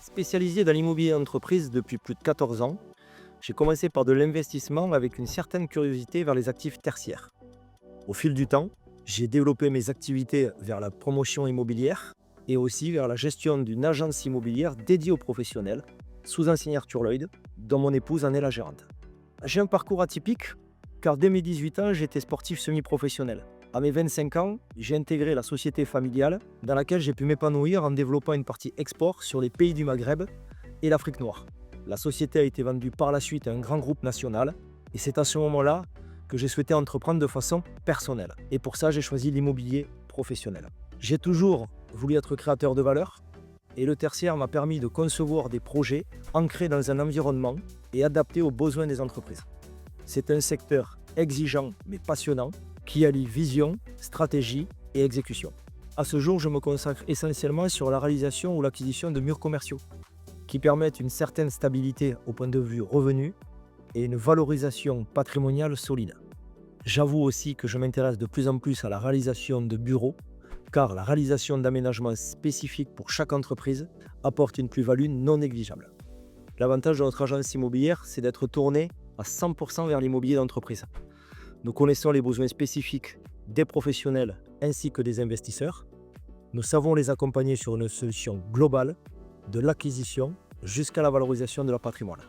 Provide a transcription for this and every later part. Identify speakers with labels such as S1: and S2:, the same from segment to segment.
S1: Spécialisé dans l'immobilier d'entreprise depuis plus de 14 ans, j'ai commencé par de l'investissement avec une certaine curiosité vers les actifs tertiaires. Au fil du temps, j'ai développé mes activités vers la promotion immobilière et aussi vers la gestion d'une agence immobilière dédiée aux professionnels, sous enseigne Arthur Lloyd, dont mon épouse en est la gérante. J'ai un parcours atypique, car dès mes 18 ans, j'étais sportif semi-professionnel. À mes 25 ans, j'ai intégré la société familiale dans laquelle j'ai pu m'épanouir en développant une partie export sur les pays du Maghreb et l'Afrique noire. La société a été vendue par la suite à un grand groupe national et c'est à ce moment-là que j'ai souhaité entreprendre de façon personnelle. Et pour ça, j'ai choisi l'immobilier professionnel. J'ai toujours voulu être créateur de valeur et le tertiaire m'a permis de concevoir des projets ancrés dans un environnement et adaptés aux besoins des entreprises. C'est un secteur exigeant mais passionnant qui allie vision, stratégie et exécution. À ce jour, je me consacre essentiellement sur la réalisation ou l'acquisition de murs commerciaux qui permettent une certaine stabilité au point de vue revenu et une valorisation patrimoniale solide. J'avoue aussi que je m'intéresse de plus en plus à la réalisation de bureaux car la réalisation d'aménagements spécifiques pour chaque entreprise apporte une plus-value non négligeable. L'avantage de notre agence immobilière, c'est d'être tourné à 100% vers l'immobilier d'entreprise. Nous connaissons les besoins spécifiques des professionnels ainsi que des investisseurs. Nous savons les accompagner sur une solution globale, de l'acquisition jusqu'à la valorisation de leur patrimoine.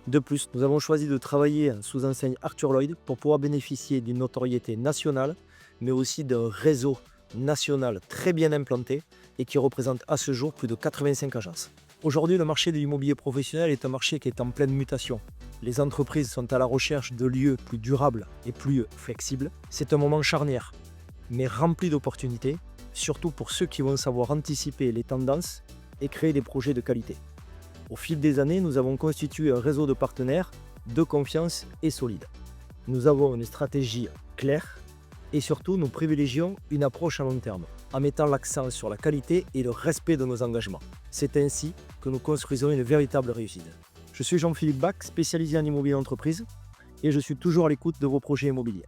S1: De plus, nous avons choisi de travailler sous enseigne Arthur Lloyd pour pouvoir bénéficier d'une notoriété nationale, mais aussi d'un réseau national très bien implanté et qui représente à ce jour plus de 85 agences. Aujourd'hui, le marché de l'immobilier professionnel est un marché qui est en pleine mutation. Les entreprises sont à la recherche de lieux plus durables et plus flexibles. C'est un moment charnière, mais rempli d'opportunités, surtout pour ceux qui vont savoir anticiper les tendances et créer des projets de qualité. Au fil des années, nous avons constitué un réseau de partenaires de confiance et solide. Nous avons une stratégie claire et surtout nous privilégions une approche à long terme, en mettant l'accent sur la qualité et le respect de nos engagements. C'est ainsi que nous construisons une véritable réussite. Je suis Jean-Philippe Bach, spécialisé en immobilier d'entreprise et je suis toujours à l'écoute de vos projets immobiliers.